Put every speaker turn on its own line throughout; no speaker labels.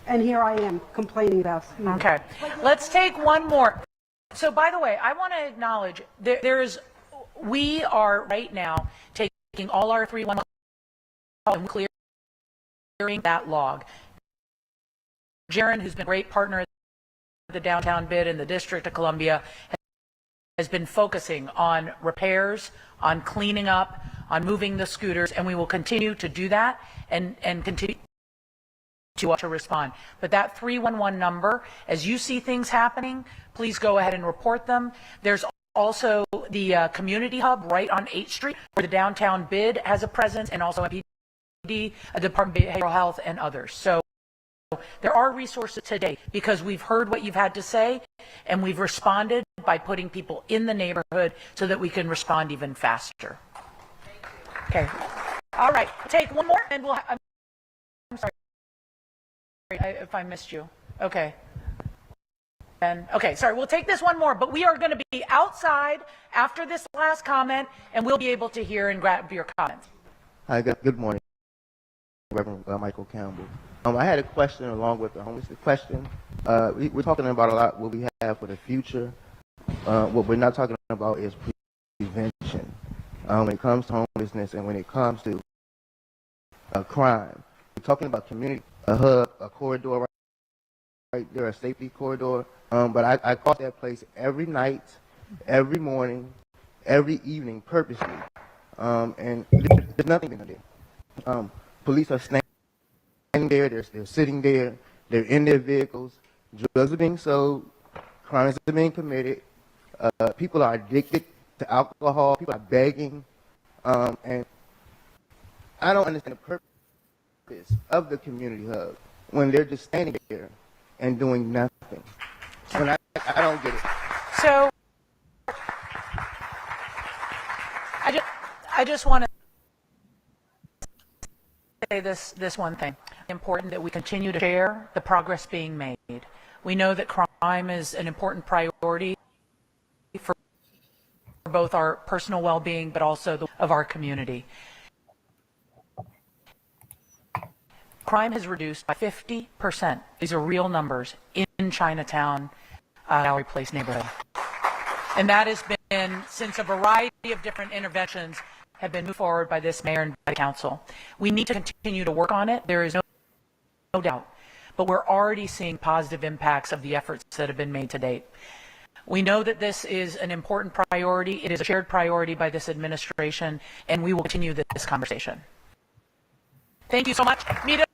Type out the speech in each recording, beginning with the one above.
And here I am complaining about speed.
Okay, let's take one more. So by the way, I want to acknowledge we are right now taking all our 311 calls and clearing that log. Jaron, who's been a great partner at the downtown bid in the District of Columbia, has been focusing on repairs, on cleaning up, on moving the scooters, and we will continue to do that and continue to respond. But that 311 number, as you see things happening, please go ahead and report them. There's also the community hub right on 8th Street, where the downtown bid has a presence, and also MPD, a Department of Behavioral Health, and others. So there are resources today because we've heard what you've had to say, and we've responded by putting people in the neighborhood so that we can respond even faster. Okay. All right. Take one more, and I'm sorry if I missed you. Okay. And okay, sorry, we'll take this one more, but we are going to be outside after this last comment, and we'll be able to hear and grab your comments.
Hi, good morning, Reverend Michael Campbell. I had a question along with the homelessness question. We're talking about a lot what we have for the future. What we're not talking about is prevention. When it comes to homelessness and when it comes to crime, we're talking about community, a hub, a corridor right there, a safety corridor. But I cross that place every night, every morning, every evening, purposely. And there's nothing in there. Police are standing there, they're sitting there, they're in their vehicles, drugs are being sold, crimes are being committed, people are addicted to alcohol, people are begging, and I don't understand the purpose of the community hub when they're just standing there and doing nothing. When I don't get it.
So I just want to say this one thing. Important that we continue to share the progress being made. We know that crime is an important priority for both our personal well-being, but also of our community. Crime has reduced by 50%. These are real numbers in Chinatown, Gallery Place neighborhood. And that has been since a variety of different interventions have been moved forward by this mayor and by the council. We need to continue to work on it. There is no doubt. But we're already seeing positive impacts of the efforts that have been made to date. We know that this is an important priority. It is a shared priority by this administration, and we will continue this conversation. Thank you so much. Mita.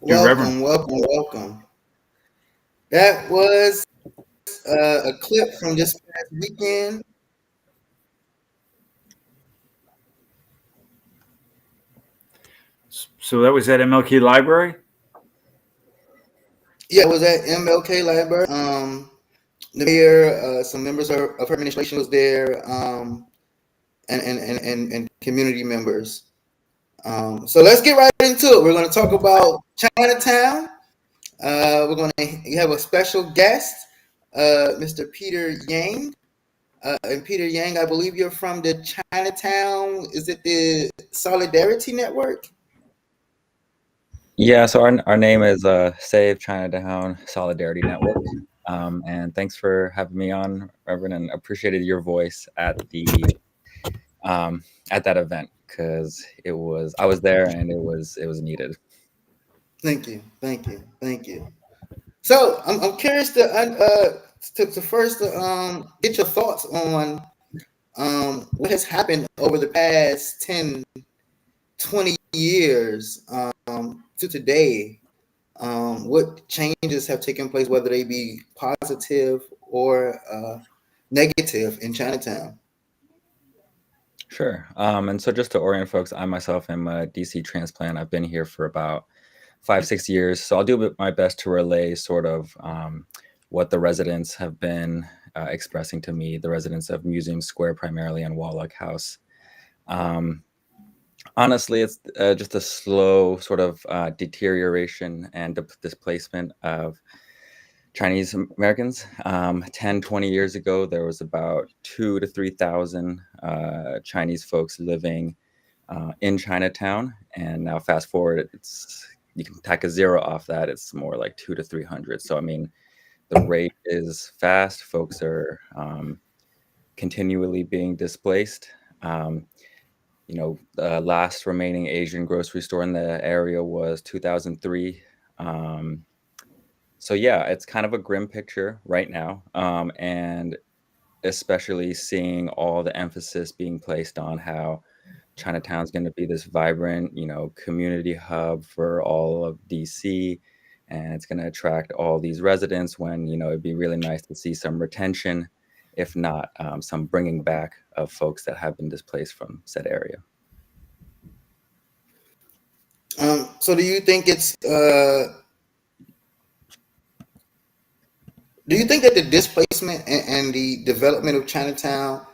Welcome. That was a clip from this past weekend.
So that was at MLK Library?
Yeah, it was at MLK Library. The mayor, some members of her administration was there, and community members. So let's get right into it. We're going to talk about Chinatown. We're going to have a special guest, Mr. Peter Yang. And Peter Yang, I believe you're from the Chinatown, is it the Solidarity Network?
Yeah, so our name is Save Chinatown Solidarity Network. And thanks for having me on, Reverend, and appreciated your voice at the at that event, because I was there and it was needed.
Thank you. So I'm curious to first get your thoughts on what has happened over the past 10, 20 years to today. What changes have taken place, whether they be positive or negative in Chinatown?
Sure. And so just to orient folks, I myself am a DC transplant. I've been here for about 5-6 years. So I'll do my best to relay sort of what the residents have been expressing to me, the residents of Museum Square primarily and Wallach House. Honestly, it's just a slow sort of deterioration and displacement of Chinese Americans. 10, 20 years ago, there was about 2 to 3,000 Chinese folks living in Chinatown. And now fast forward, you can tack a zero off that. It's more like 2 to 300. So, I mean, the rate is fast. Folks are continually being displaced. The last remaining Asian grocery store in the area was 2003. So yeah, it's kind of a grim picture right now, and especially seeing all the emphasis being placed on how Chinatown's going to be this vibrant, community hub for all of DC, and it's going to attract all these residents. When it'd be really nice to see some retention, if not some bringing back of folks that have been displaced from said area.
So do you think that the displacement and the development of Chinatown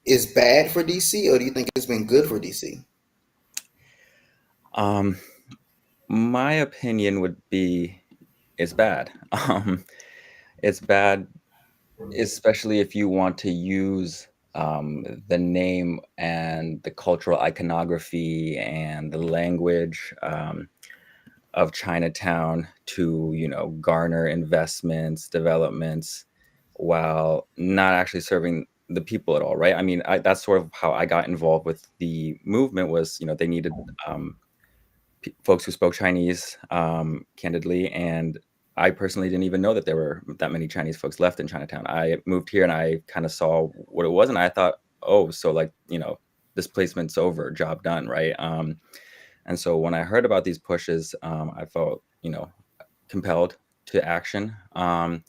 is bad for DC, or do you think it's been good for DC?
My opinion would be it's bad. It's bad, especially if you want to use the name and the cultural iconography and the language of Chinatown to, garner investments, developments, while not actually serving the people at all, right? I mean, that's sort of how I got involved with the movement. Was they needed folks who spoke Chinese, candidly, and I personally didn't even know that there were that many Chinese folks left in Chinatown. I moved here and I kind of saw what it was, and I thought, oh, so displacement's over, job done, right? And so when I heard about these pushes, I felt compelled to action, and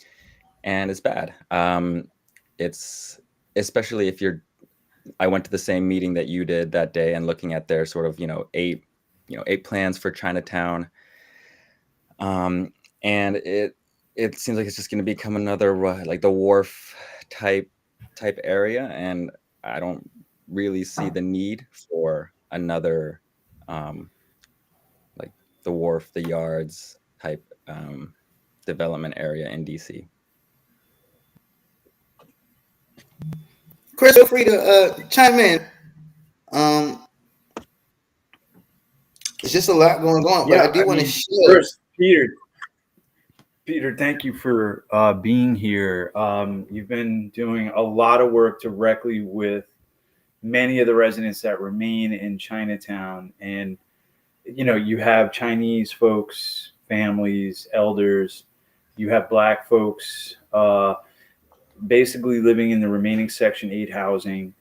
it's bad. It's especially if I went to the same meeting that you did that day, and looking at their sort of eight plans for Chinatown. And it seems like it's just going to become another like the wharf type area, and I don't really see the need for another like the wharf, the yards type development area in DC.
Chris, feel free to chime in. It's just a lot going on, but I do want to share.
First, Peter, thank you for being here. You've been doing a lot of work directly with many of the residents that remain in Chinatown, and you have Chinese folks, families, elders. You have Black folks basically living in the remaining Section 8 housing,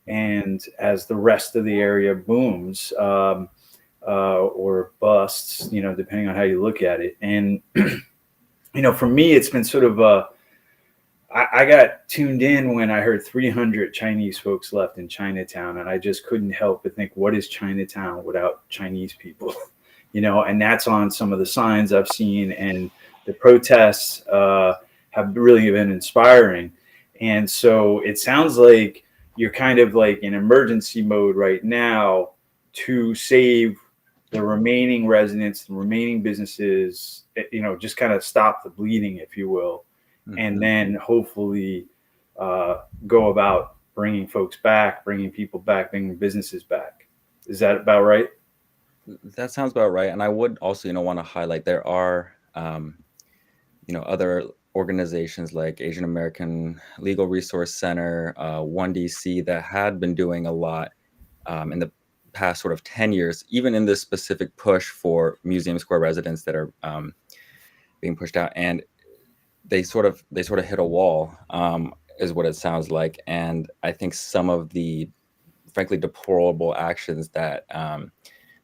and as the rest of the area booms or busts, depending on how you look at it. And for me, it's been sort of I got tuned in when I heard 300 Chinese folks left in Chinatown, and I just couldn't help but think, what is Chinatown without Chinese people? And that's on some of the signs I've seen, and the protests have really been inspiring. And so it sounds like you're kind of like in emergency mode right now to save the remaining residents, the remaining businesses, just kind of stop the bleeding, if you will. Mm-hmm. And then hopefully go about bringing folks back, bringing people back, bringing businesses back. Is that about right?
That sounds about right. And I would also, want to highlight there are, other organizations like Asian American Legal Resource Center, One DC, that had been doing a lot in the past sort of 10 years, even in this specific push for Museum Square residents that are being pushed out. And they sort of hit a wall, is what it sounds like. And I think some of the frankly deplorable actions that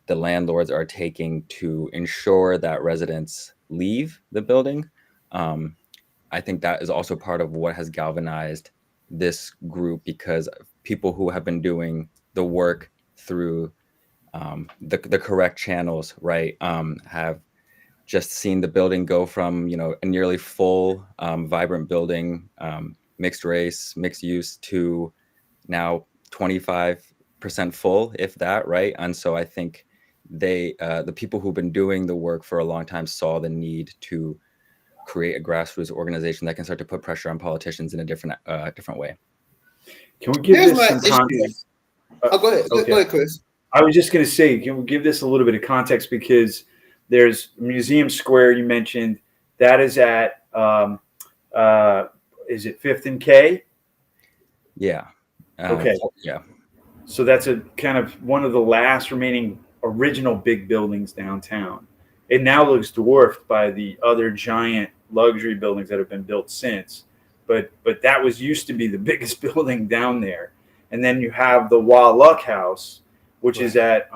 the landlords are taking to ensure that residents leave the building, I think that is also part of what has galvanized this group, because people who have been doing the work through the correct channels, right, have just seen the building go from a nearly full vibrant building, mixed race, mixed use, to now 25% percent full, if that, right? And so I think the people who've been doing the work for a long time saw the need to create a grassroots organization that can start to put pressure on politicians in a different way.
Can we give
Here's
this
my
some
issue.
context?
Oh, go ahead.
Okay.
Go ahead, Chris.
I was just going to say, can we give this a little bit of context, because there's Museum Square you mentioned that is at is it 5th and K?
Yeah.
Okay.
Yeah.
So that's a kind of one of the last remaining original big buildings downtown. It now looks dwarfed by the other giant luxury buildings that have been built since. But that was used to be the biggest building down there. And then you have the Wah Luck House, which is at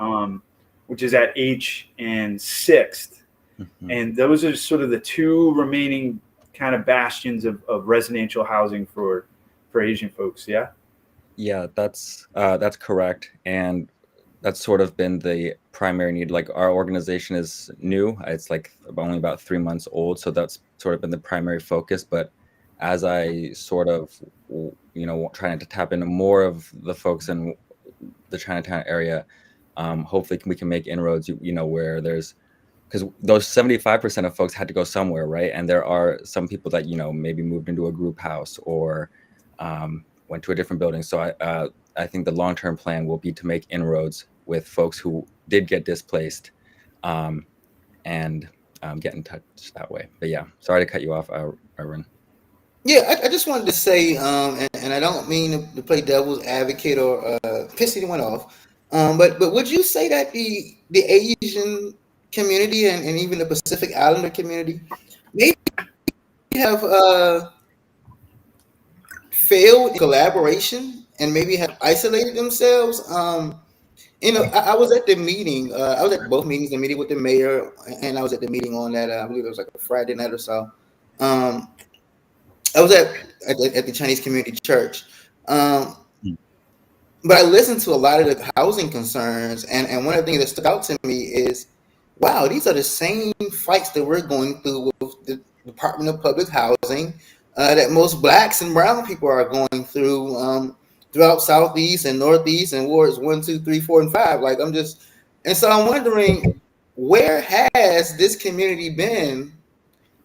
H and 6th.
Mm-hmm.
And those are sort of the two remaining kind of bastions of residential housing for Asian folks. Yeah.
Yeah, that's correct, and that's sort of been the primary need. Like, our organization is new; it's like only about 3 months old, so that's sort of been the primary focus. But as I sort of, trying to tap into more of the folks in the Chinatown area, hopefully we can make inroads. Where there's, because those 75% of folks had to go somewhere, right? And there are some people that maybe moved into a group house or went to a different building. So I think the long-term plan will be to make inroads with folks who did get displaced, and get in touch that way. But yeah, sorry to cut you off, Irwin.
Yeah, I just wanted to say, and I don't mean to play devil's advocate or piss anyone off, but would you say that the Asian community and even the Pacific Islander community maybe have failed in collaboration and maybe have isolated themselves? I was at the meeting. I was at both meetings, the meeting with the mayor, and I was at the meeting on that. I believe it was like a Friday night or so. I was at the Chinese Community Church. But I listened to a lot of the housing concerns, and one of the things that stuck out to me is, wow, these are the same fights that we're going through with the Department of Public Housing, that most blacks and brown people are going through throughout Southeast and Northeast and wards 1, 2, 3, 4, and 5. And so I'm wondering, where has this community been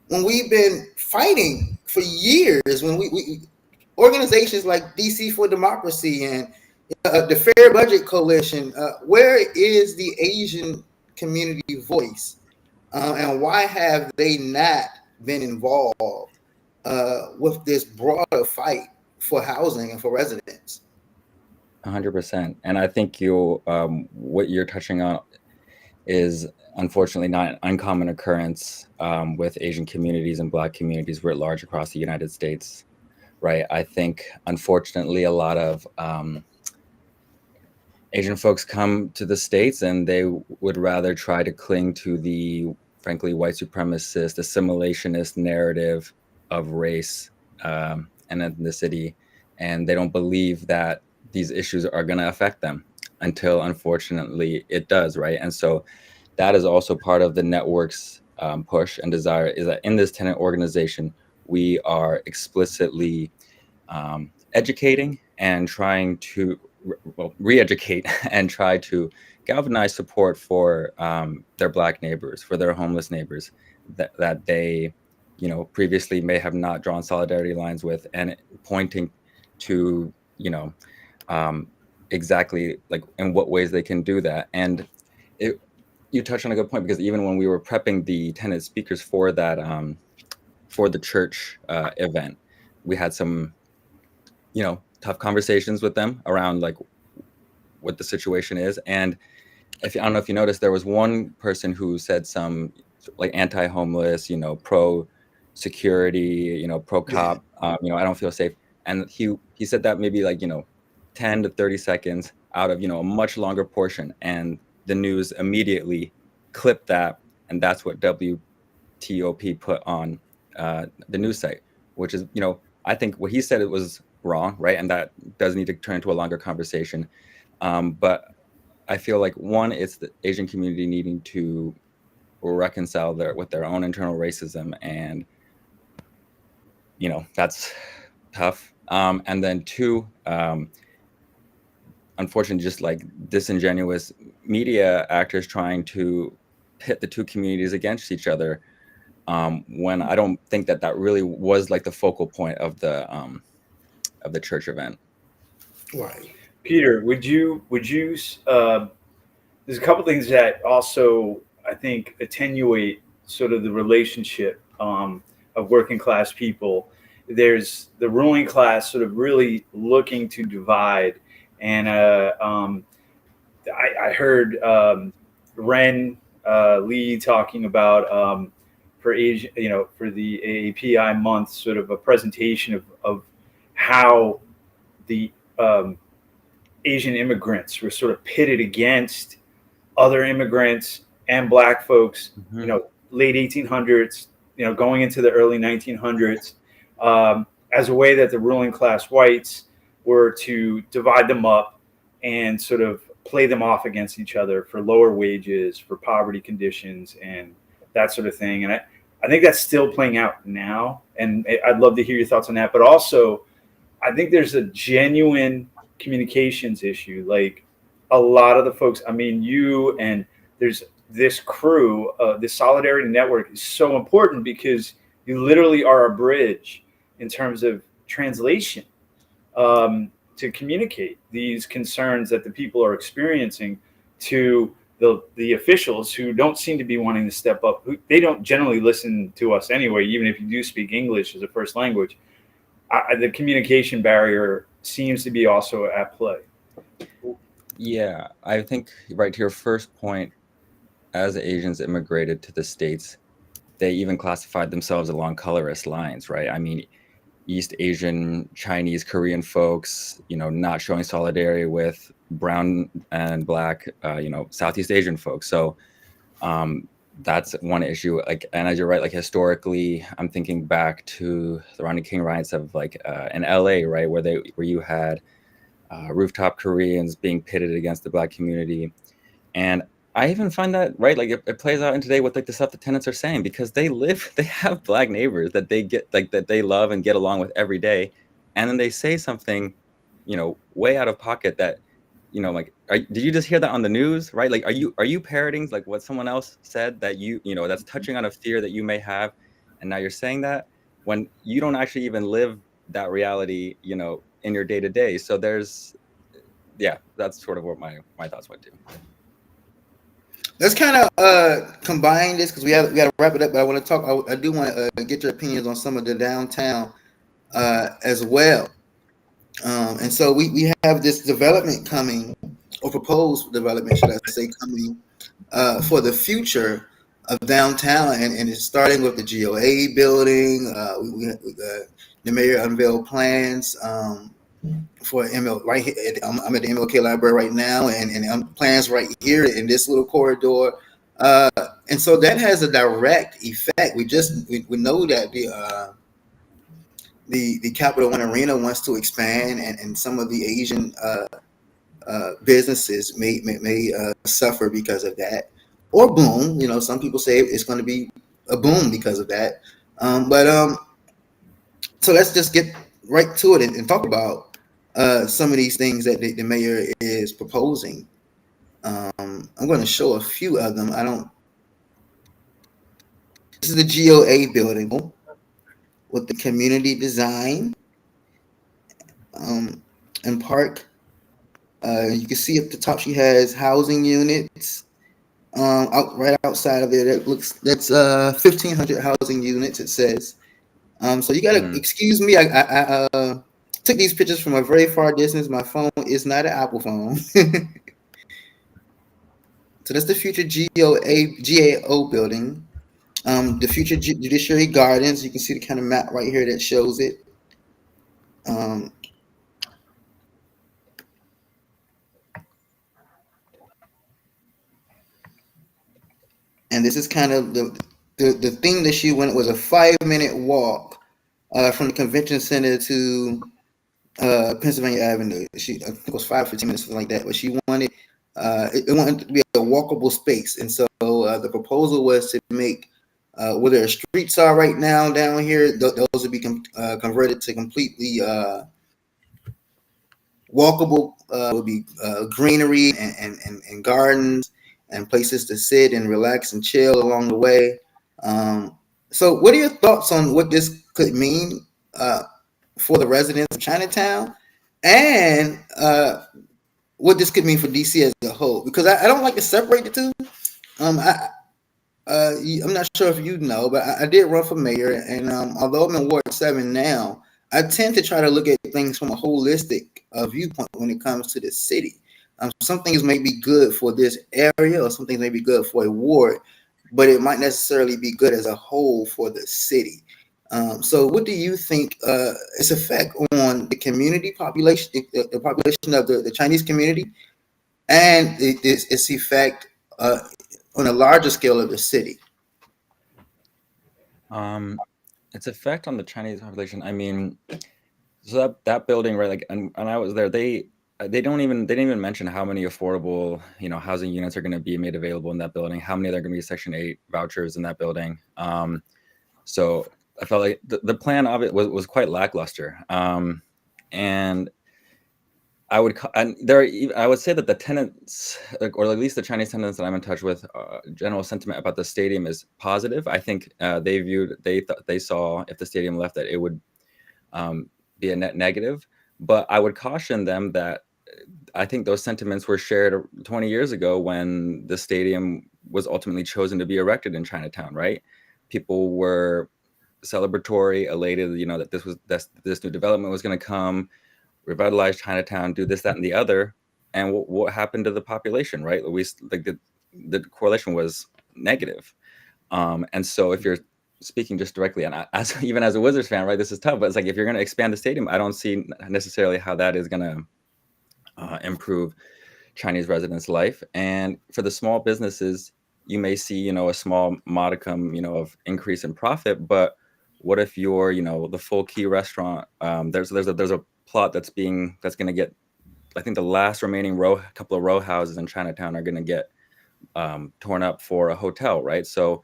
when we've been fighting for years? When we organizations like DC for Democracy and the Fair Budget Coalition, where is the Asian community voice, and why have they not been involved with this broader fight for housing and for residents?
100%. And I think what you're touching on is unfortunately not an uncommon occurrence with Asian communities and Black communities writ large across the United States, right? I think unfortunately a lot of Asian folks come to the States and they would rather try to cling to the, frankly, white supremacist, assimilationist narrative of race and ethnicity. And they don't believe that these issues are going to affect them until, unfortunately, it does, right? And so that is also part of the network's push and desire, is that in this tenant organization, we are explicitly educating and trying to re-educate and try to galvanize support for their Black neighbors, for their homeless neighbors that they, previously may have not drawn solidarity lines with, and pointing to, exactly like in what ways they can do that. And you touched on a good point, because even when we were prepping the tenant speakers for that, for the church event, we had some, tough conversations with them around like what the situation is. And I don't know if you noticed, there was one person who said some like anti-homeless, pro security, pro cop, I don't feel safe. And he said that maybe like, 10 to 30 seconds out of, a much longer portion. And the news immediately clipped that. And that's what WTOP put on the news site, which is, I think what he said, it was wrong, right? And that does need to turn into a longer conversation. But I feel like, one, it's the Asian community needing to reconcile with their own internal racism, and that's tough. And then two, unfortunately just like disingenuous media actors trying to pit the two communities against each other, when I don't think that that really was like the focal point of the church event.
Right.
Peter, would you there's a couple things that also I think attenuate sort of the relationship of working class people. There's the ruling class sort of really looking to divide, and I heard Ren Lee talking about for Asia, for the AAPI month, sort of a presentation of how the Asian immigrants were sort of pitted against other immigrants and black folks, late 1800s, going into the early 1900s, as a way that the ruling class whites were to divide them up and sort of play them off against each other for lower wages, for poverty conditions, and that sort of thing. And I think that's still playing out now. And I'd love to hear your thoughts on that. But also, I think there's a genuine communications issue. Like a lot of the folks, I mean, you and there's this crew, the Solidarity Network is so important because you literally are a bridge in terms of translation, to communicate these concerns that the people are experiencing to the officials who don't seem to be wanting to step up. They don't generally listen to us anyway, even if you do speak English as a first language. The communication barrier seems to be also at play.
Yeah, I think right to your first point, as Asians immigrated to the States, they even classified themselves along colorist lines, right? I mean, East Asian, Chinese, Korean folks, not showing solidarity with brown and black, Southeast Asian folks. So that's one issue. Like, and as you're right, like historically, I'm thinking back to the Rodney King riots of like in LA, right, where you had rooftop Koreans being pitted against the black community. And I even find that, right, like it plays out in today with like the stuff the tenants are saying, because they have black neighbors that they get, like that they love and get along with every day. And then they say something, way out of pocket that, like, did you just hear that on the news, right? Like, are you parroting like what someone else said that that's touching on a fear that you may have, and now you're saying that when you don't actually even live that reality, in your day to day. So that's sort of what my thoughts went to.
Let's kind of combine this because we got to wrap it up. But I want to talk. I do want to get your opinions on some of the downtown as well. And so we have this development coming, or proposed development, should I say, coming for the future of downtown, and it's starting with the GOA building. The mayor unveiled plans for ML right here. I'm at the MLK library right now, and plans right here in this little corridor. And so that has a direct effect. We know that the Capital One Arena wants to expand, and some of the Asian businesses may suffer because of that, or boom. Some people say it's going to be a boom because of that. So let's just get right to it and talk about some of these things that the mayor is proposing. I'm going to show a few of them. This is the GOA building with the community design and park. You can see at the top she has housing units right outside of there. That's 1,500 housing units. It says. So you gotta excuse me. I took these pictures from a very far distance. My phone is not an Apple phone. So that's the future GAO building. The future Judiciary Gardens. You can see the kind of map right here that shows it. And this is kind of the thing that she went. It was a 5-minute walk from the convention center to Pennsylvania Avenue. I think it was 5-15 minutes, something like that. But she wanted it wanted to be a walkable space, and so the proposal was to make where their streets are right now down here. Those would be converted to completely walkable, would be greenery and gardens and places to sit and relax and chill along the way. So, what are your thoughts on what this could mean for the residents of Chinatown, and what this could mean for DC as a whole? Because I don't like to separate the two. I I'm not sure if you know, but I did run for mayor, and although I'm in Ward 7 now, I tend to try to look at things from a holistic viewpoint when it comes to the city. Some things may be good for this area, or some things may be good for a ward, but it might necessarily be good as a whole for the city. So, what do you think its effect on the community population, the population of the Chinese community, and its effect on a larger scale of the city?
Its effect on the Chinese population. I mean, so that building, right? Like, and I was there. They didn't even mention how many affordable, housing units are going to be made available in that building. How many are going to be Section 8 vouchers in that building? So I felt like the plan of it was quite lackluster. And I would say that the tenants, or at least the Chinese tenants that I'm in touch with, general sentiment about the stadium is positive. I think they saw if the stadium left that it would be a net negative. But I would caution them that I think those sentiments were shared 20 years ago when the stadium was ultimately chosen to be erected in Chinatown. Right? People were celebratory, elated, that this new development was going to come, revitalize Chinatown, do this, that, and the other. And what happened to the population, right? The correlation was negative. And so if you're speaking just directly, and even as a Wizards fan, right, this is tough, but it's like, if you're going to expand the stadium, I don't see necessarily how that is going to improve Chinese residents' life. And for the small businesses, you may see, a small modicum, of increase in profit, but what if you're, the Full Key restaurant, there's a plot that's going to get, I think the last remaining couple of row houses in Chinatown are going to get torn up for a hotel, right? So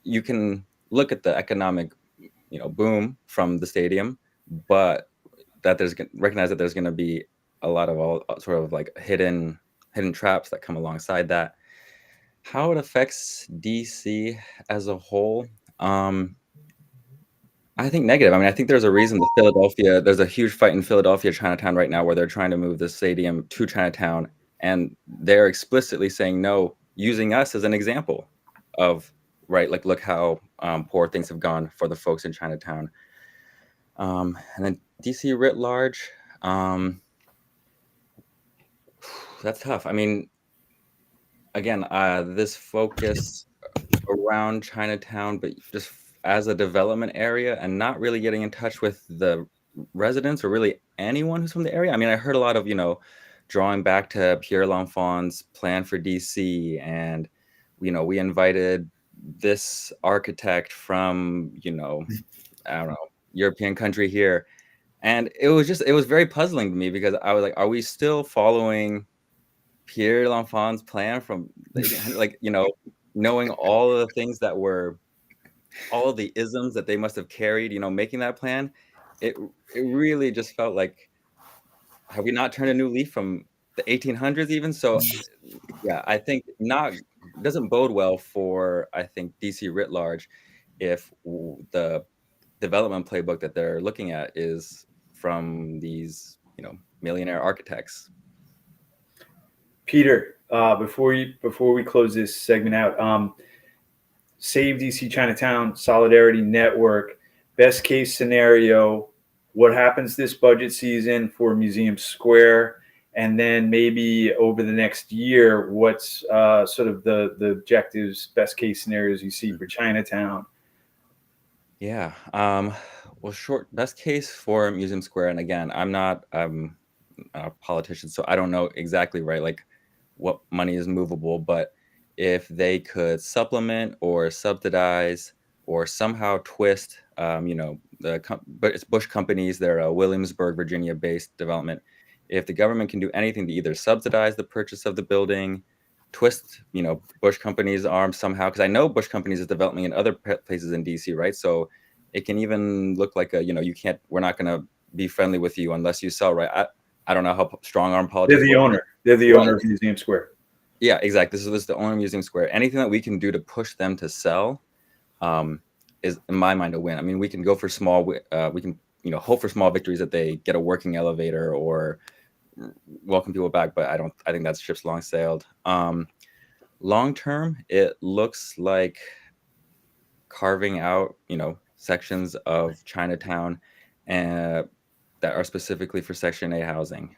you can look at the economic, boom from the stadium, but recognize that there's going to be a lot of all sort of like hidden traps that come alongside that. How it affects DC as a whole, I think negative. I mean, I think there's a reason there's a huge fight in Philadelphia, Chinatown right now, where they're trying to move the stadium to Chinatown, and they're explicitly saying no, using us as an example of, right, like, look how poor things have gone for the folks in Chinatown. And then DC writ large, that's tough. I mean, again, this focus around Chinatown, but just as a development area, and not really getting in touch with the residents or really anyone who's from the area. I mean, I heard a lot of, drawing back to Pierre L'Enfant's plan for DC, and, we invited this architect from, I don't know, European country here. And it was very puzzling to me, because I was like, are we still following Pierre L'Enfant's plan from, like, knowing all of the things that were, all of the isms that they must have carried, making that plan? It really just felt like, have we not turned a new leaf from the 1800s even? So yeah, I think doesn't bode well for, I think, DC writ large, if the development playbook that they're looking at is from these, millionaire architects.
Peter, before we close this segment out, Save DC Chinatown Solidarity Network, best case scenario, what happens this budget season for Museum Square, and then maybe over the next year, what's sort of the objectives, best case scenarios you see for Chinatown?
Yeah. Well, best case for Museum Square, and again, I'm not a politician, so I don't know exactly, right, like, what money is movable, but if they could supplement or subsidize or somehow twist, but it's Bush companies, they're a Williamsburg, Virginia-based development. If the government can do anything to either subsidize the purchase of the building, twist, Bush companies' arms somehow, because I know Bush companies is developing in other places in DC, right? So it can even look like we're not going to be friendly with you unless you sell, right? I don't know how strong arm politics.
They're the owner. They're the owner of Museum Square.
Yeah, exactly. This is the owner of Museum Square. Anything that we can do to push them to sell is, in my mind, a win. I mean, we can go for small. We can, hope for small victories that they get a working elevator or welcome people back. But I think that ship's long sailed. Long term, it looks like carving out, sections of Chinatown that are specifically for Section A housing.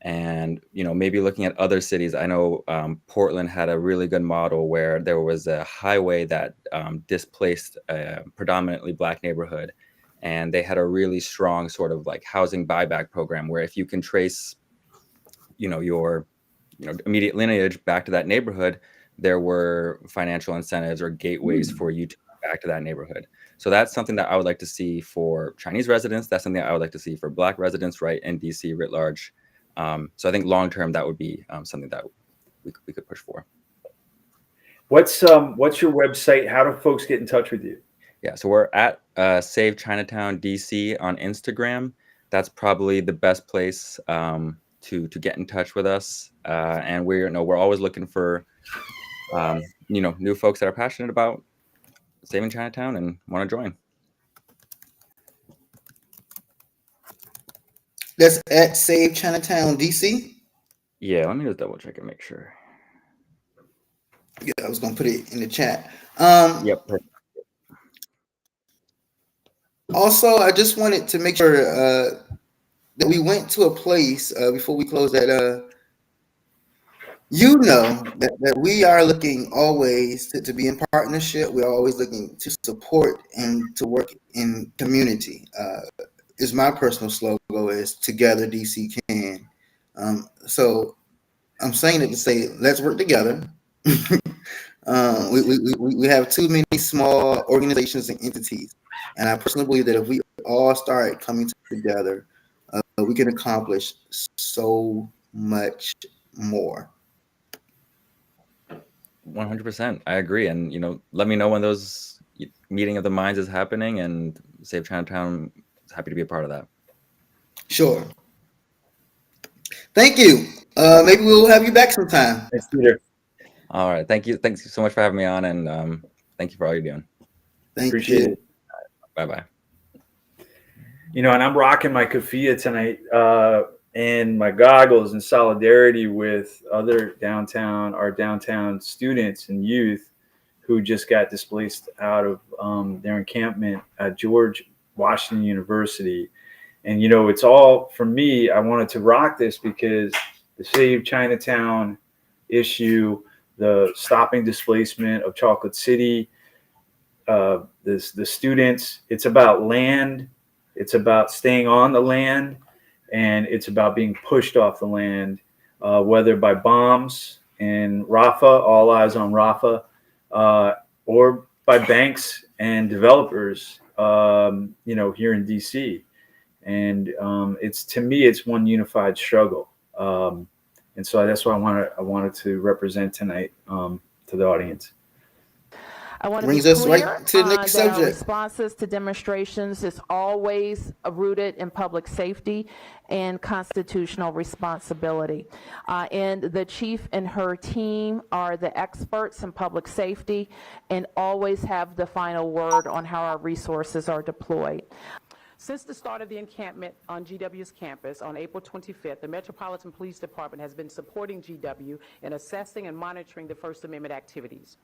And maybe looking at other cities. I know Portland had a really good model where there was a highway that displaced a predominantly Black neighborhood, and they had a really strong sort of like housing buyback program where if you can trace your immediate lineage back to that neighborhood, there were financial incentives or gateways for you to come back to that neighborhood. So that's something that I would like to see for Chinese residents. That's something that I would like to see for Black residents, right, in DC writ large. So I think long term that would be something that we could push for.
What's your website? How do folks get in touch with you?
Yeah, so we're at Save Chinatown DC on Instagram. That's probably the best place to get in touch with us. And we're always looking for new folks that are passionate about saving Chinatown and want to join.
That's at Save Chinatown DC.
Yeah, let me just double check and make sure.
Yeah, I was gonna put it in the chat.
Yep. Perfect.
Also, I just wanted to make sure that we went to a place before we close that. That we are looking always to be in partnership. We're always looking to support and to work in community. Is my personal slogan is together DC can. So I'm saying it to say let's work together. We have too many small organizations and entities, and I personally believe that if we all start coming together, we can accomplish so much more.
100%. I agree. And, let me know when those meeting of the minds is happening, and Save Chinatown is happy to be a part of that.
Sure. Thank you. Maybe we'll have you back sometime.
Thanks, Peter.
All right. Thank you. Thanks so much for having me on, and thank you for all you're doing.
Appreciate it.
Bye-bye.
And I'm rocking my keffiyeh tonight and my goggles in solidarity with our downtown students and youth who just got displaced out of their encampment at George Washington University. And, it's all, for me, I wanted to rock this because the Save Chinatown issue, the stopping displacement of Chocolate City, the students, it's about land. It's about staying on the land, and it's about being pushed off the land, whether by bombs in Rafah, all eyes on Rafah, or by banks and developers, here in DC. And to me, it's one unified struggle. And so that's what I wanted to represent tonight to the audience.
I want to
Brings
be
us
clear
right to the next
that our
subject.
responses to demonstrations is always rooted in public safety and constitutional responsibility. And the chief and her team are the experts in public safety and always have the final word on how our resources are deployed.
Since the start of the encampment on GW's campus on April 25th, the Metropolitan Police Department has been supporting GW in assessing and monitoring the First Amendment activities.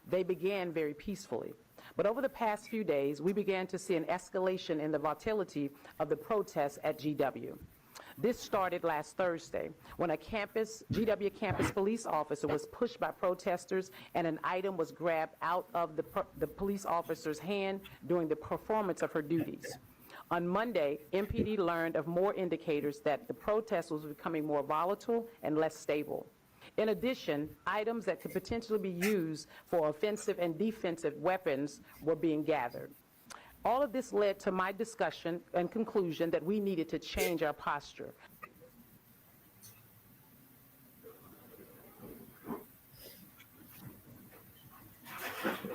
They began very peacefully, but over the past few days, we began to see an escalation in the volatility of the protests at GW. This started last Thursday when a GW campus police officer was pushed by protesters and an item was grabbed out of the police officer's hand during the performance of her duties. On Monday, MPD learned of more indicators that the protest was becoming more volatile and less stable. In addition, items that could potentially be used for offensive and defensive weapons were being gathered. All of this led to my discussion and conclusion that we needed to change our posture.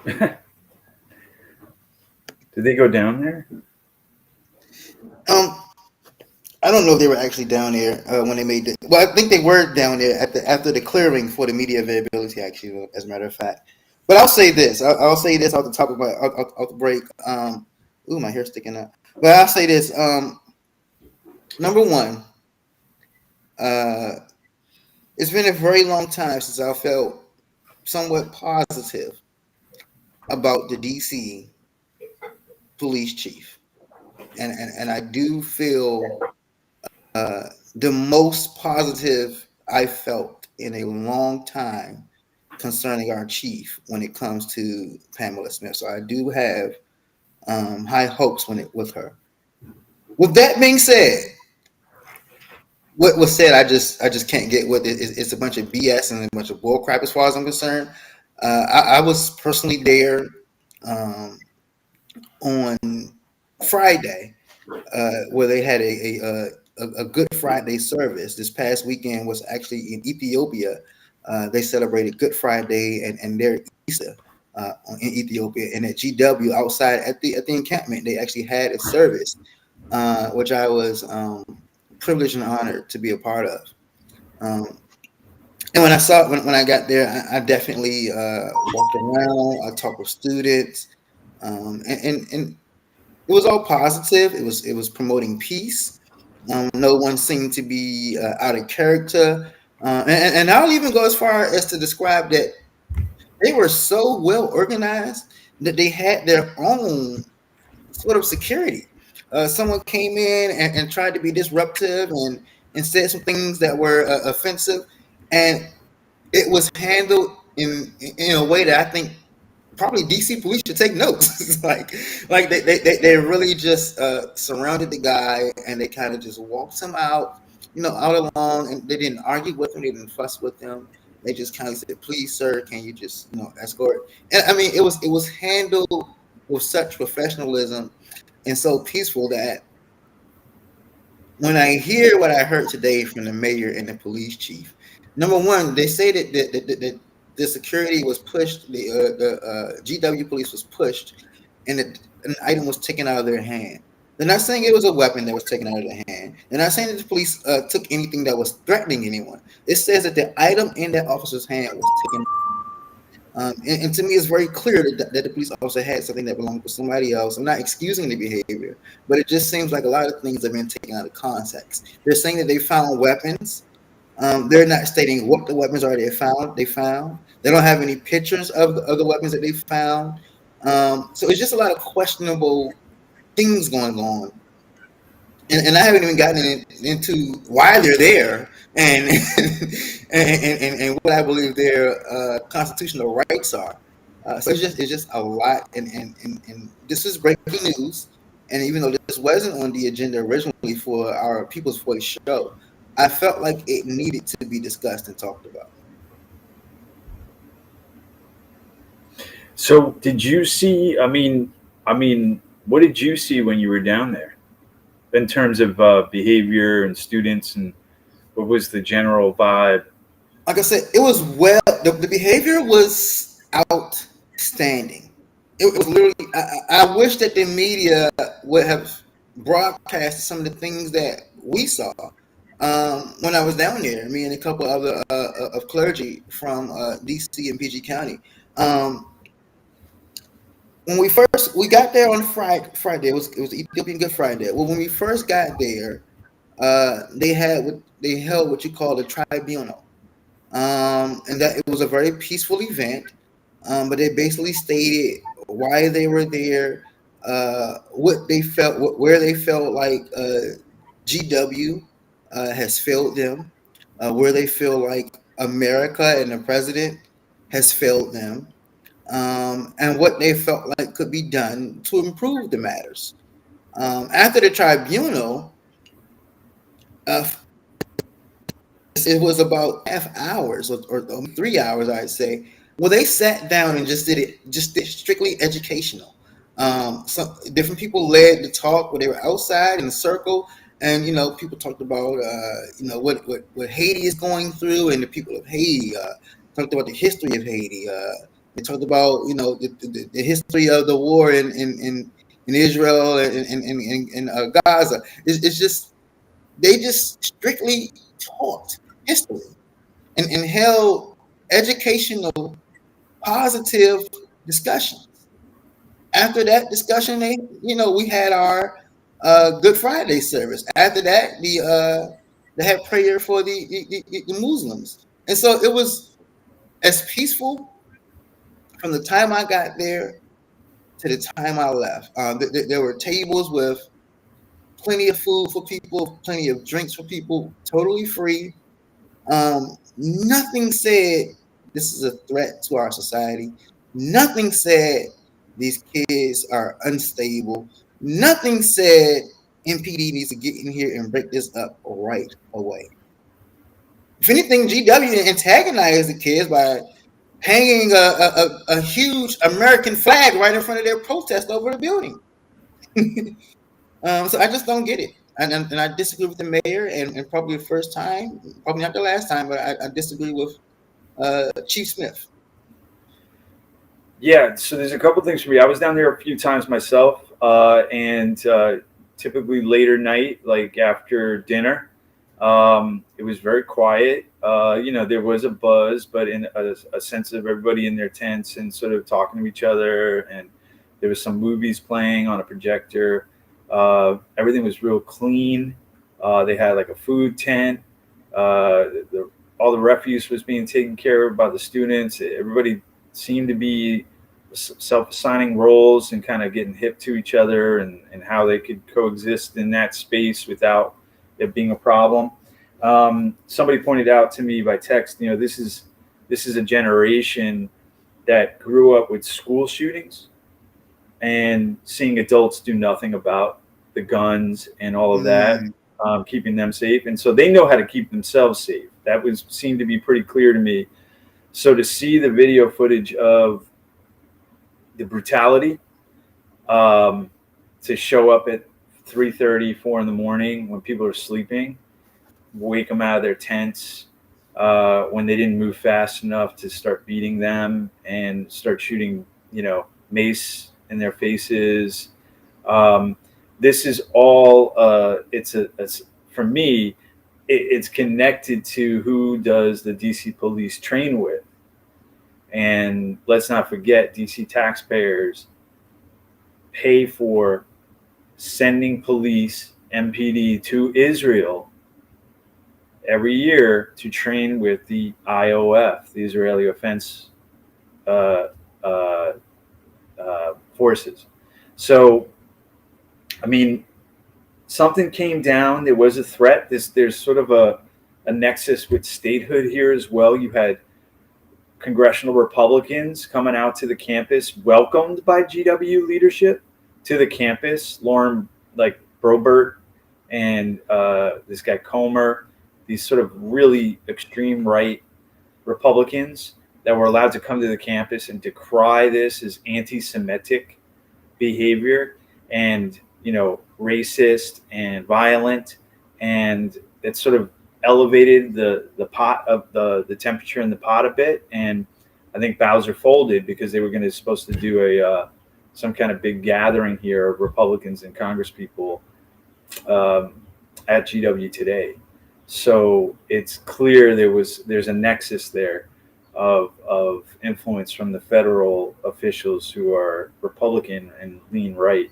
Did they go down there?
I don't know if they were actually down there when they made it. Well, I think they were down there after the clearing for the media availability. Actually, as a matter of fact. But I'll say this. I'll say this off the top of my off the break. Ooh, my hair's sticking up. But I'll say this. Number one, it's been a very long time since I felt somewhat positive about the DC police chief, and I do feel the most positive I felt in a long time concerning our chief when it comes to Pamela Smith. So I do have high hopes with her. With that being said, what was said, I just can't get with it. It's a bunch of BS and a bunch of bullcrap as far as I'm concerned. I was personally there on Friday where they had a Good Friday service. This past weekend was actually in Ethiopia. They celebrated Good Friday and their Easter in Ethiopia. And at GW outside at the encampment, they actually had a service, which I was privileged and honored to be a part of. And when I saw when I got there, I definitely walked around. I talked with students, and it was all positive. It was promoting peace. No one seemed to be out of character, and I'll even go as far as to describe that they were so well organized that they had their own sort of security. Someone came in and tried to be disruptive and said some things that were offensive, and it was handled in a way that I think probably DC police should take notes. like they really just surrounded the guy and they kind of just walked him out, out along, and they didn't argue with him, they didn't fuss with him. They just kind of said, "Please, sir, can you just escort?" And I mean, it was handled with such professionalism and so peaceful that when I hear what I heard today from the mayor and the police chief, number one, they say that the security was pushed, the GW police was pushed, and an item was taken out of their hand. They're not saying it was a weapon that was taken out of their hand. They're not saying that the police took anything that was threatening anyone. It says that the item in that officer's hand was taken. And to me, it's very clear that the police officer had something that belonged to somebody else. I'm not excusing the behavior, but it just seems like a lot of things have been taken out of context. They're saying that they found weapons. They're not stating what the weapons are they found. They don't have any pictures of the weapons that they found. So it's just a lot of questionable things going on. And I haven't even gotten into why they're there and and what I believe their constitutional rights are. So it's just a lot, and this is breaking news. And even though this wasn't on the agenda originally for our People's Voice show, I felt like it needed to be discussed and talked about.
So did you see? I mean, what did you see when you were down there in terms of behavior and students, and what was the general vibe?
Like I said, it was the behavior was outstanding. It was literally, I wish that the media would have broadcast some of the things that we saw when I was down there. Me and a couple other of clergy from DC and PG County. When we got there on Friday, it was Ethiopian Good Friday. Well, when we first got there, they held what you call a tribunal, and that it was a very peaceful event. But they basically stated why they were there, what they felt, where they felt like GW has failed them, where they feel like America and the president has failed them, and what they felt like could be done to improve the matters. After the tribunal, uh, it was about half hours or 3 hours, I'd say. Well, they sat down and just did strictly educational. Some different people led the talk where they were outside in a circle, and people talked about what Haiti is going through and the people of Haiti. Talked about the history of Haiti. They talked about the history of the war in Israel and Gaza. It's just they just strictly taught history and held educational, positive discussions. After that discussion, we had our Good Friday service. After that, they had prayer for the Muslims, and so it was as peaceful from the time I got there to the time I left. There were tables with plenty of food for people, plenty of drinks for people, totally free. Nothing said this is a threat to our society. Nothing said these kids are unstable. Nothing said MPD needs to get in here and break this up right away. If anything, GW antagonized the kids by hanging a huge American flag right in front of their protest over the building. So I just don't get it. And I disagree with the mayor, and probably the first time, probably not the last time, but I disagree with Chief Smith.
Yeah, so there's a couple things for me. I was down there a few times myself, and typically later night, like after dinner, it was very quiet. There was a buzz, but in a sense of everybody in their tents and sort of talking to each other, and there was some movies playing on a projector. Everything was real clean. They had like a food tent. All the refuse was being taken care of by the students. Everybody seemed to be self-assigning roles and kind of getting hip to each other and how they could coexist in that space without it being a problem. Somebody pointed out to me by text, this is a generation that grew up with school shootings and seeing adults do nothing about the guns and all of that, keeping them safe. And so they know how to keep themselves safe. That seemed to be pretty clear to me. So to see the video footage of the brutality, to show up at 3:30, 4 in the morning when people are sleeping, wake them out of their tents, when they didn't move fast enough to start beating them and start shooting, mace in their faces. This is all, for me, it's connected to who does the DC police train with. And let's not forget, DC taxpayers pay for sending police, MPD, to Israel every year to train with the IOF, the Israeli Offense Forces. So, I mean, something came down. There was a threat. There's sort of a nexus with statehood here as well. You had congressional Republicans coming out to the campus, welcomed by GW leadership to the campus. Lauren, Brobert, and this guy Comer, these sort of really extreme right Republicans that were allowed to come to the campus and decry this as anti-Semitic behavior and racist and violent, and it sort of elevated the pot of the temperature in the pot a bit. And I think Bowser folded because they were supposed to do some kind of big gathering here of Republicans and Congress people at GW today. So it's clear there's a nexus there of influence from the federal officials who are Republican and lean right.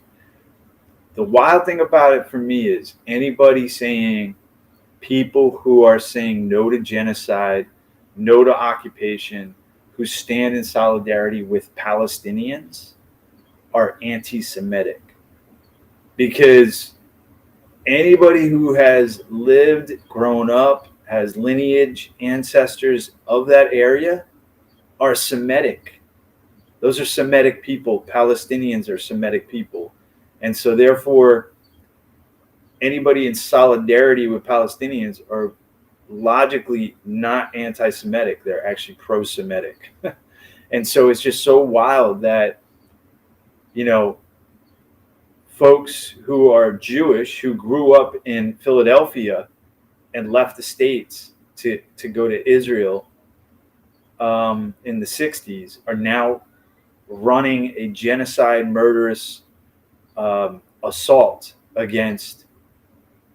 The wild thing about it for me is anybody saying, people who are saying no to genocide, no to occupation, who stand in solidarity with Palestinians are anti-Semitic. Because anybody who has lived, grown up, has lineage, ancestors of that area are Semitic. Those are Semitic people. Palestinians are Semitic people. And so therefore, anybody in solidarity with Palestinians are logically not anti-Semitic. They're actually pro-Semitic. And so it's just so wild that, folks who are Jewish, who grew up in Philadelphia and left the States to go to Israel in the 60s are now running a genocide, murderous assault against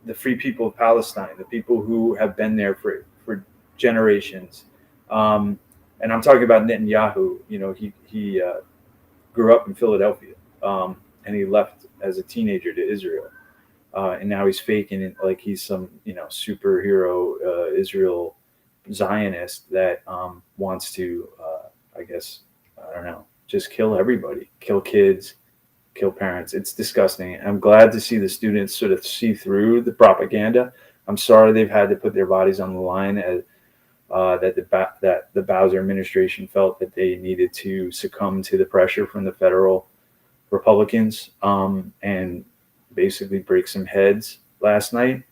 the free people of Palestine, the people who have been there for generations. Um, and I'm talking about Netanyahu. You know, he grew up in Philadelphia, and he left as a teenager to Israel, and now he's faking it like he's some superhero Israel Zionist that wants to, I guess, I don't know, just kill everybody, kill kids, kill parents. It's disgusting. I'm glad to see the students sort of see through the propaganda. I'm sorry they've had to put their bodies on the line as that the Bowser administration felt that they needed to succumb to the pressure from the federal Republicans, and basically break some heads last night.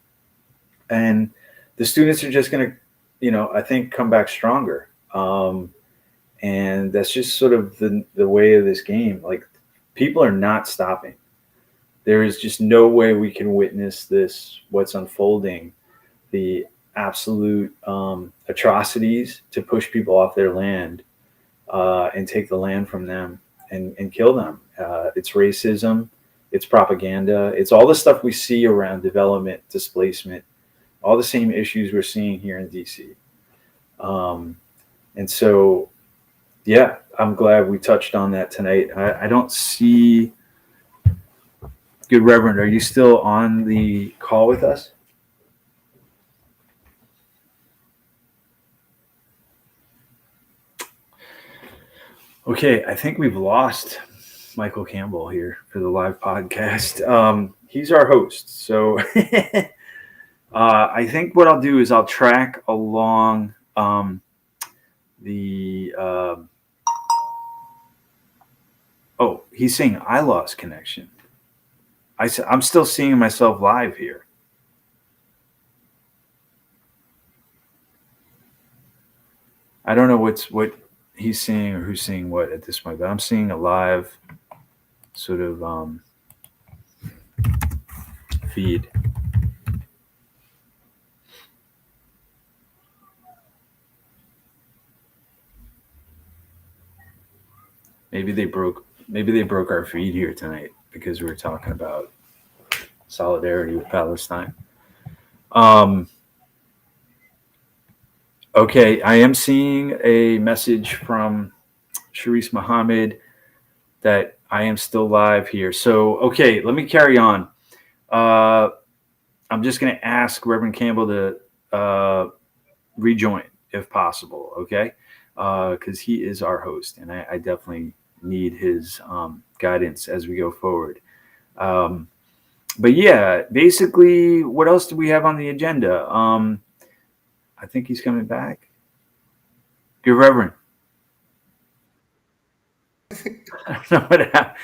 And the students are just going to, I think, come back stronger. And that's just sort of the way of this game. Like, people are not stopping. There is just no way we can witness what's unfolding, the absolute atrocities to push people off their land, and take the land from them and kill them. It's racism, it's propaganda, it's all the stuff we see around development, displacement, all the same issues we're seeing here in DC. And so, yeah, I'm glad we touched on that tonight. I don't see. Good Reverend, are you still on the call with us? Okay, I think we've lost Michael Campbell here for the live podcast. He's our host, so I think what I'll do is I'll track along the. Oh, he's saying I lost connection. I'm still seeing myself live here. I don't know what he's seeing or who's seeing what at this point, but I'm seeing a live sort of feed. Maybe they broke our feed here tonight because we were talking about solidarity with Palestine. Okay, I am seeing a message from Sharice Muhammad that I am still live here. So, okay, let me carry on. I'm just going to ask Reverend Campbell to rejoin if possible, okay? Because he is our host, and I definitely need his guidance as we go forward. But yeah, basically, what else do we have on the agenda? I think he's coming back. Good Reverend. I don't know what happened.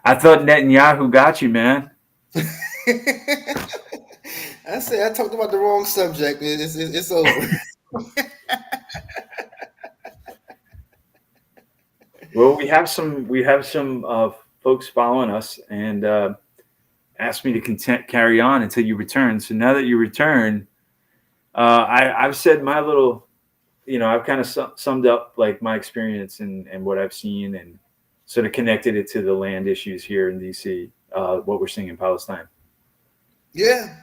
I thought Netanyahu got you, man.
I said I talked about the wrong subject. It's over.
Well, we have some folks following us and asked me to carry on until you return. So now that you return, I've said my little, I've kind of summed up like my experience and what I've seen and sort of connected it to the land issues here in DC, what we're seeing in Palestine.
Yeah.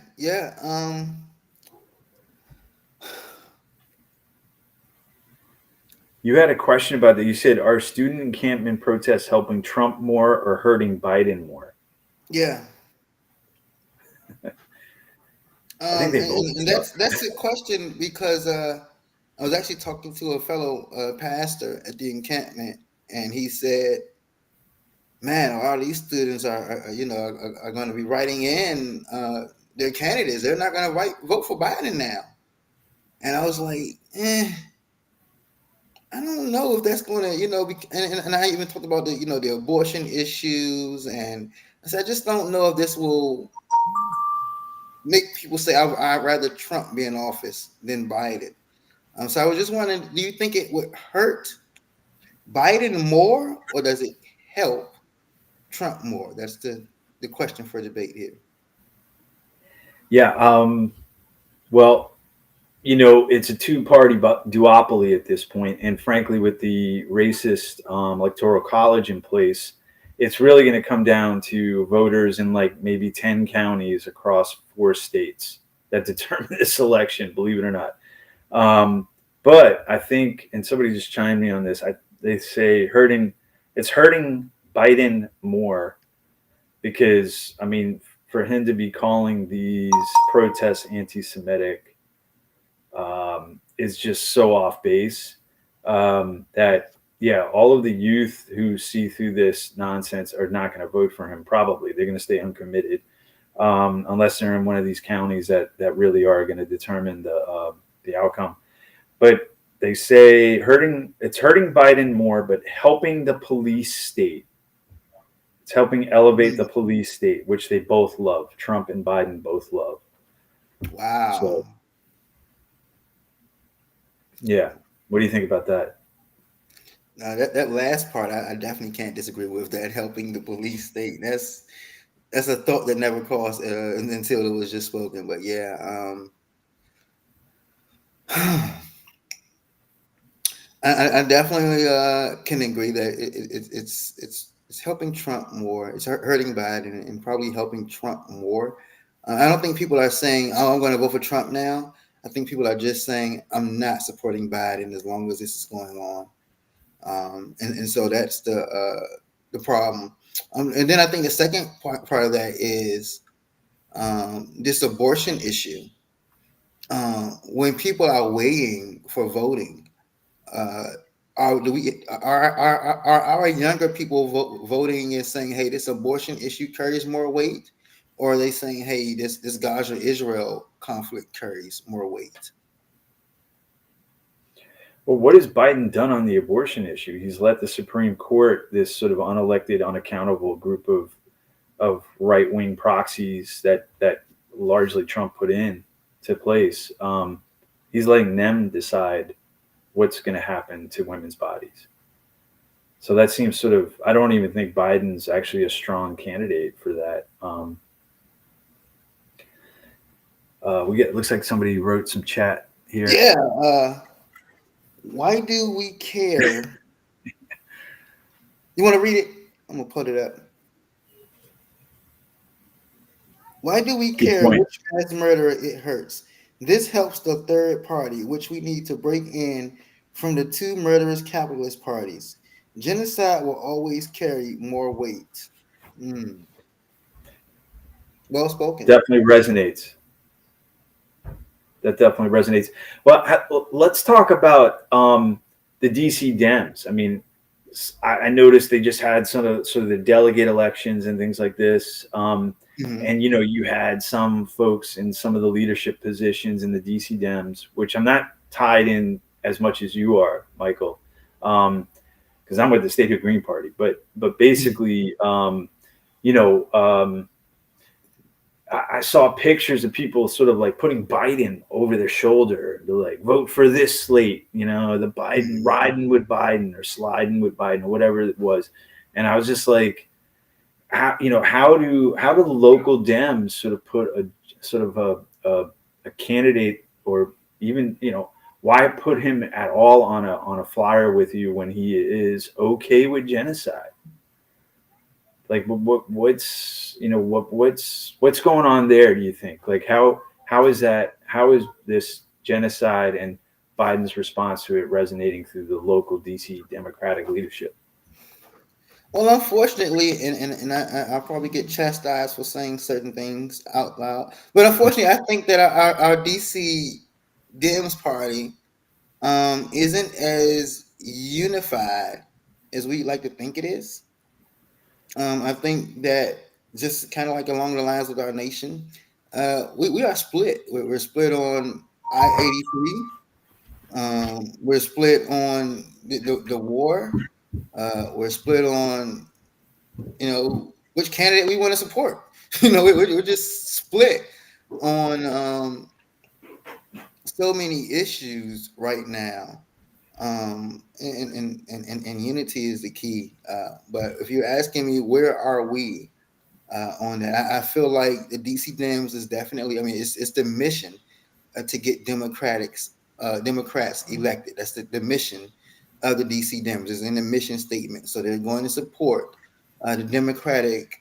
You had a question about that. You said, are student encampment protests helping Trump more or hurting Biden more?
Yeah.
I think they both.
And that's a question because I was actually talking to a fellow pastor at the encampment, and he said, "Man, a lot of these students are going to be writing in their candidates. They're not going to vote for Biden now." And I was like, I don't know if that's going to, and I even talked about the abortion issues, and I said I just don't know if this will make people say I'd rather Trump be in office than Biden. So I was just wondering, do you think it would hurt Biden more, or does it help Trump more? That's the question for debate here.
Yeah. Well, it's a two-party duopoly at this point, and frankly, with the racist electoral college in place, it's really going to come down to voters in like maybe 10 counties across 4 states that determine this election, believe it or not. But I think, and somebody just chimed me on this, they say it's hurting Biden more because, I mean, for him to be calling these protests anti-Semitic is just so off base that, yeah, all of the youth who see through this nonsense are not going to vote for him. Probably they're going to stay uncommitted unless they're in one of these counties that really are going to determine the outcome. But they say it's hurting Biden more, but helping the police state. It's helping elevate the police state, which they both love. Trump and Biden both love.
Wow.
So, yeah. What do you think about that?
That last part, I definitely can't disagree with. That helping the police state. That's a thought that never crossed until it was just spoken. But yeah, I definitely can agree that it's helping Trump more. It's hurting Biden and probably helping Trump more. I don't think people are saying, "Oh, I'm going to vote for Trump now." I think people are just saying, "I'm not supporting Biden as long as this is going on." And so that's the problem. And then I think the second part of that is this abortion issue. When people are waiting for voting, uh, are our younger people voting and saying, "Hey, this abortion issue carries more weight," or are they saying, "Hey, this Gaza Israel conflict carries more weight"?
Well, what has Biden done on the abortion issue? He's let the Supreme Court, this sort of unelected, unaccountable group of right wing proxies that largely Trump put in to place. He's letting them decide what's going to happen to women's bodies. So that seems sort of. I don't even think Biden's actually a strong candidate for that. Looks like somebody wrote some chat here.
Yeah. Why do we care? You want to read it? I'm gonna put it up. Why do we
Good
care
point.
which mass murderer it hurts? This helps the third party, which we need to break in from the two murderous capitalist parties. Genocide will always carry more weight. Mm. Well spoken.
Definitely resonates. That definitely resonates. Well, let's talk about the DC Dems. I mean, I noticed they just had sort of the delegate elections and things like this. And you had some folks in some of the leadership positions in the DC Dems, which I'm not tied in as much as you are, Michael, because I'm with the State of Green Party. But basically, I saw pictures of people sort of like putting Biden over their shoulder. They're like, vote for this slate, the Biden, riding with Biden or sliding with Biden or whatever it was. And I was just like, how do the local Dems sort of put a candidate, or even, why put him at all on a flyer with you when he is okay with genocide? Like what's going on there, do you think? Like how is this genocide and Biden's response to it resonating through the local DC Democratic leadership?
Well, unfortunately, and I'll probably get chastised for saying certain things out loud, but unfortunately, I think that our DC Dems party isn't as unified as we like to think it is. I think that just kind of like along the lines with our nation, we are split. We're split on I-83. We're split on the war. We're split on, which candidate we want to support. We're just split on so many issues right now. And unity is the key. But if you're asking me, where are we on that? I feel like the DC Dems is definitely. I mean, it's the mission to get Democrats elected. That's the mission of the DC Dems. Is in the mission statement. So they're going to support the Democratic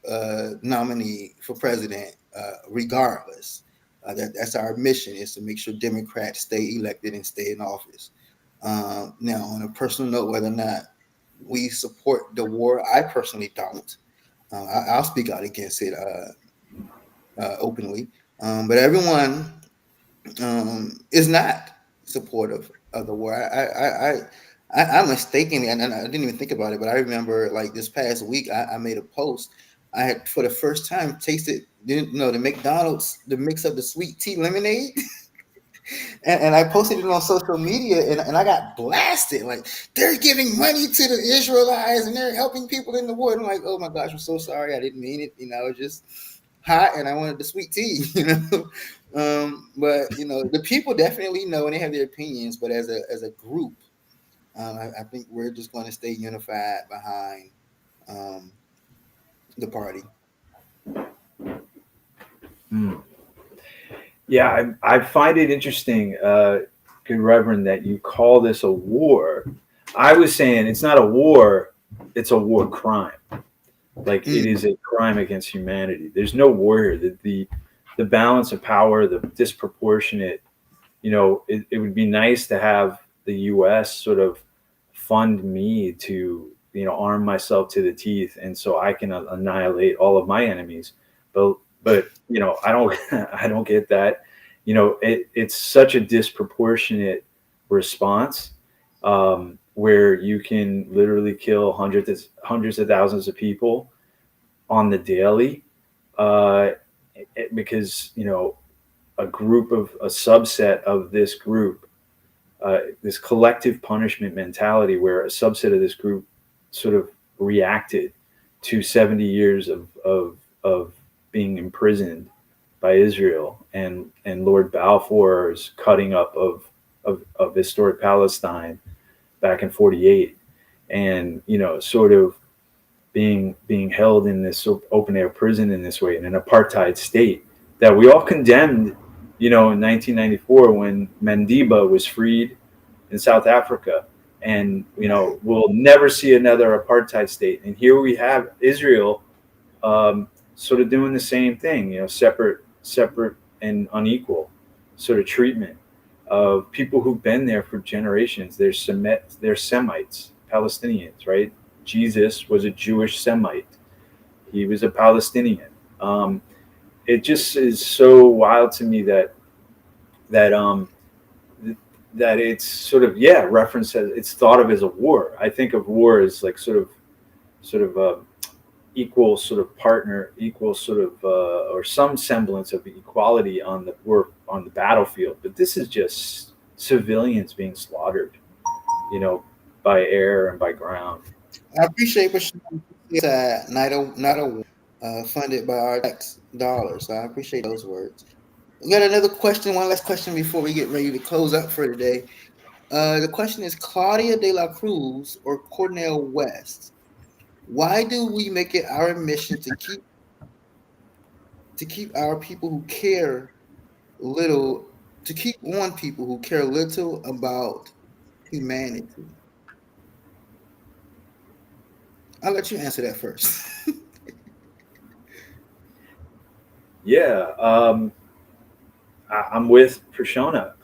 nominee for president, regardless. That's our mission, is to make sure Democrats stay elected and stay in office. Now, on a personal note, whether or not we support the war, I personally don't. I'll speak out against it openly, but everyone is not supportive of the war. I mistakenly, and I didn't even think about it, but I remember like this past week, I made a post. I had for the first time tasted, didn't know the McDonald's, the mix of the sweet tea lemonade. And I posted it on social media, and I got blasted. Like, they're giving money to the Israelites and they're helping people in the war. And I'm like, oh my gosh, I'm so sorry. I didn't mean it. You know, it was just hot and I wanted the sweet tea, you know. But you know, the people definitely know and they have their opinions, but as a group, I think we're just going to stay unified behind the party.
Mm. Yeah, I find it interesting, good Reverend, that you call this a war. I was saying it's not a war, it's a war crime. Like it is a crime against humanity. There's no war here. The balance of power, the disproportionate, you know, it would be nice to have the US sort of fund me to, you know, arm myself to the teeth and so I can annihilate all of my enemies. But you know, I don't I don't get that. You know, it's such a disproportionate response, where you can literally kill hundreds of thousands of people on the daily, because you know a subset of this group, this collective punishment mentality, where a subset of this group sort of reacted to 70 years of being imprisoned by Israel and Lord Balfour's cutting up of historic Palestine back in 48, and you know sort of being held in this open air prison in this way, in an apartheid state that we all condemned, you know, in 1994 when Mandiba was freed in South Africa. And you know, we'll never see another apartheid state. And here we have Israel, sort of doing the same thing, you know, separate and unequal sort of treatment of people who've been there for generations. They're Semites, Palestinians, right? Jesus was a Jewish Semite. He was a Palestinian. It just is so wild to me that that it's sort of, yeah, referenced as, it's thought of as a war. I think of war as like sort of equal sort of partner, equal sort of or some semblance of equality on the battlefield. But this is just civilians being slaughtered, you know, by air and by ground.
I appreciate what you said. Not a funded by our tax dollars. So I appreciate those words. We got another question, one last question before we get ready to close up for today. The question is Claudia de la Cruz or Cornel West. Why do we make it our mission to keep our people who care little, to keep on people who care little about humanity? I'll let you answer that first.
Yeah, I'm with Prashona.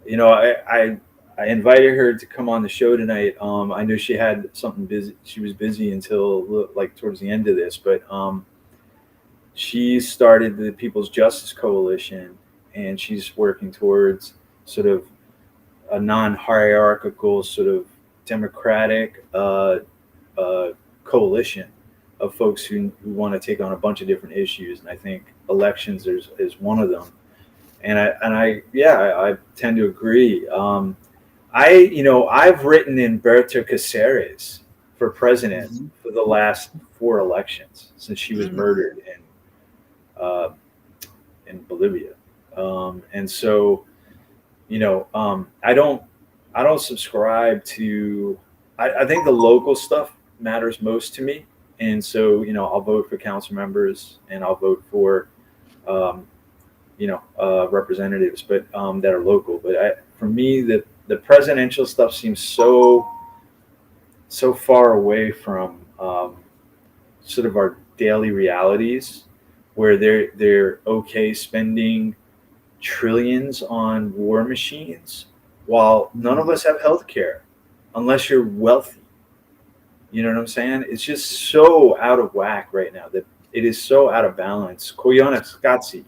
You know, I invited her to come on the show tonight. I knew she had something busy. She was busy until like towards the end of this, but she started the People's Justice Coalition, and she's working towards sort of a non-hierarchical, sort of democratic coalition of folks who want to take on a bunch of different issues. And I think elections is one of them. And I tend to agree. I've written in Berta Cáceres for president for the last 4 elections since she was murdered in Bolivia. And so, you know, I don't subscribe to. I think the local stuff matters most to me, and so, you know, I'll vote for council members and I'll vote for representatives, but that are local. But for me, the presidential stuff seems so far away from um, sort of our daily realities, where they're okay spending trillions on war machines while none of us have health care unless you're wealthy. You know what I'm saying? It's just so out of whack right now that it is so out of balance. Koyaanisqatsi,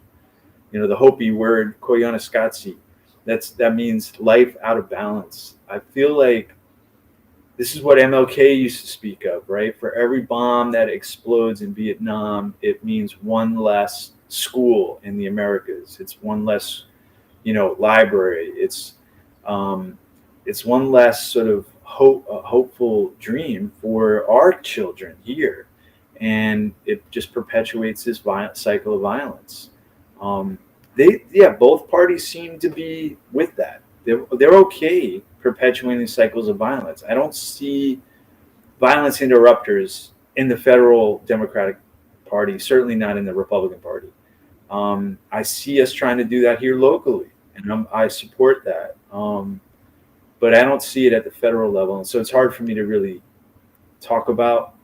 the Hopi word Koyaanisqatsi, that means life out of balance. I feel like this is what MLK used to speak of, right? For every bomb that explodes in Vietnam, it means one less school in the Americas. It's one less, library. It's one less sort of hopeful dream for our children here, and it just perpetuates this cycle of violence. Um, both parties seem to be with that. They're okay perpetuating cycles of violence. I don't see violence interrupters in the federal Democratic Party, certainly not in the Republican Party. I see us trying to do that here locally, and I support that. But I don't see it at the federal level, and so it's hard for me to really talk about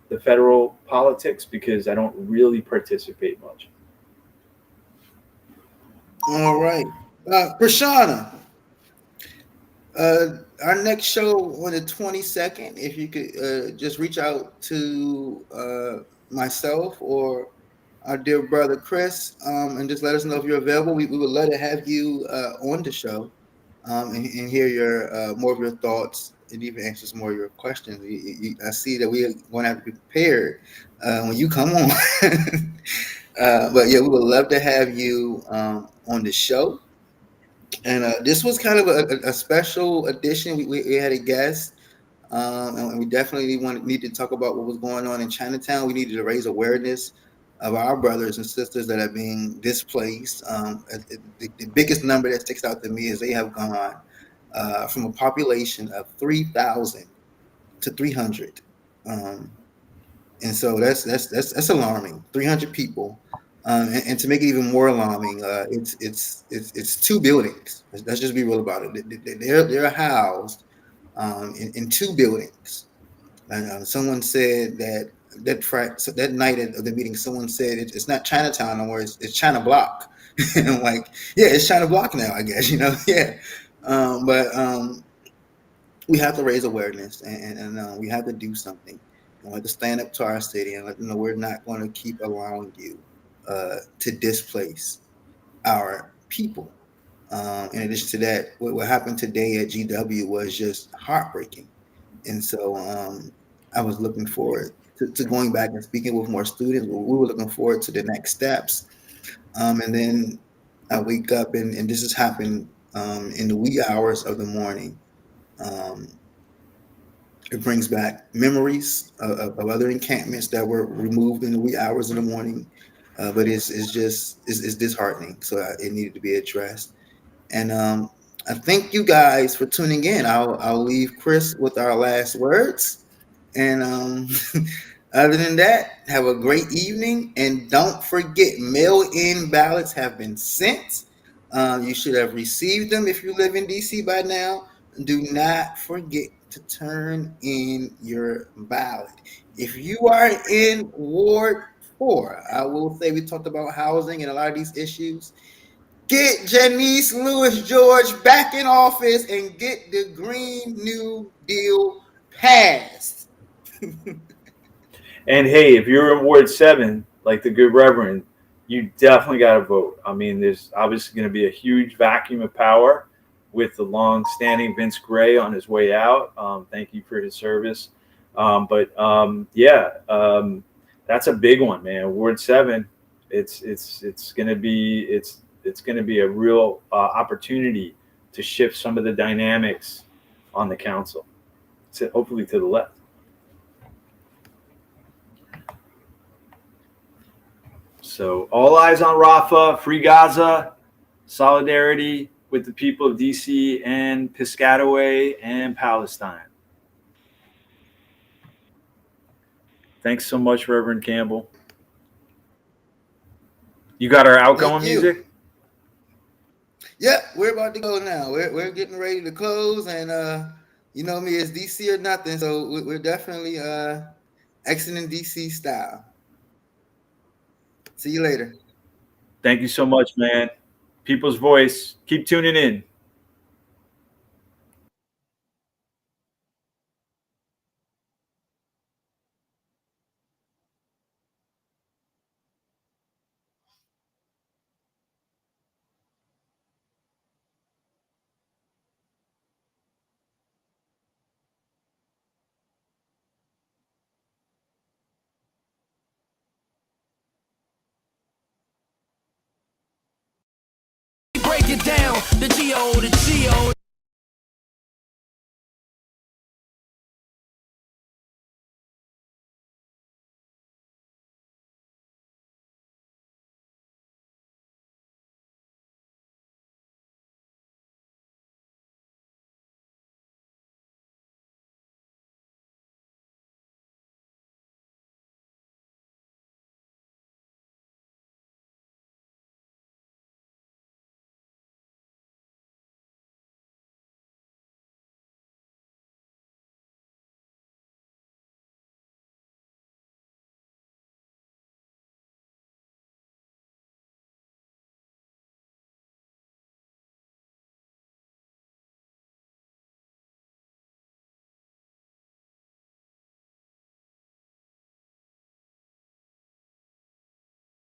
the federal politics because I don't really participate much.
All right. Prashana, our next show on the 22nd, if you could just reach out to myself or our dear brother Chris, and just let us know if you're available. We would love to have you on the show, and hear your more of your thoughts and even answer some more of your questions. I see that we're going to have to be prepared when you come on. But yeah, we would love to have you on the show. And this was kind of a special edition. We had a guest, and we definitely need to talk about what was going on in Chinatown. We needed to raise awareness of our brothers and sisters that are being displaced. The biggest number that sticks out to me is they have gone from a population of 3,000 to 300. And so that's alarming. 300 people, and to make it even more alarming, it's two buildings. Let's just be real about it. They're housed in two buildings. And someone said that night of the meeting, someone said it's not Chinatown no more. It's China Block. And I'm like, yeah, it's China Block now, I guess. Yeah. But we have to raise awareness, and we have to do something. And we have to stand up to our city and let them know we're not going to keep allowing you to displace our people. In addition to that, what happened today at GW was just heartbreaking. And so I was looking forward to going back and speaking with more students. We were looking forward to the next steps. And then I wake up and this has happened in the wee hours of the morning. Um, it brings back memories of other encampments that were removed in the wee hours of the morning. But it's disheartening. So it needed to be addressed. And I thank you guys for tuning in. I'll leave Chris with our last words. And other than that, have a great evening. And don't forget, mail-in ballots have been sent. You should have received them if you live in DC by now. Do not forget to turn in your ballot. If you are in Ward 4, I will say we talked about housing and a lot of these issues. Get Janice Lewis George back in office and get the Green New Deal passed.
And hey, if you're in Ward 7, like the good Reverend, you definitely got to vote. I mean, there's obviously going to be a huge vacuum of power with the long-standing Vince Gray on his way out. Thank you for his service. That's a big one, man. Ward 7, it's going to be a real opportunity to shift some of the dynamics on the council, hopefully to the left. So all eyes on Rafah, free Gaza, solidarity with the people of DC and Piscataway and Palestine. Thanks so much, Reverend Campbell. You got our outgoing music?
Yeah, we're about to go now. We're getting ready to close, and you know me, it's DC or nothing. So we're definitely Exiting DC style. See you later.
Thank you so much, man. People's Voice. Keep tuning in.
Break it down, the G-O, the G-O,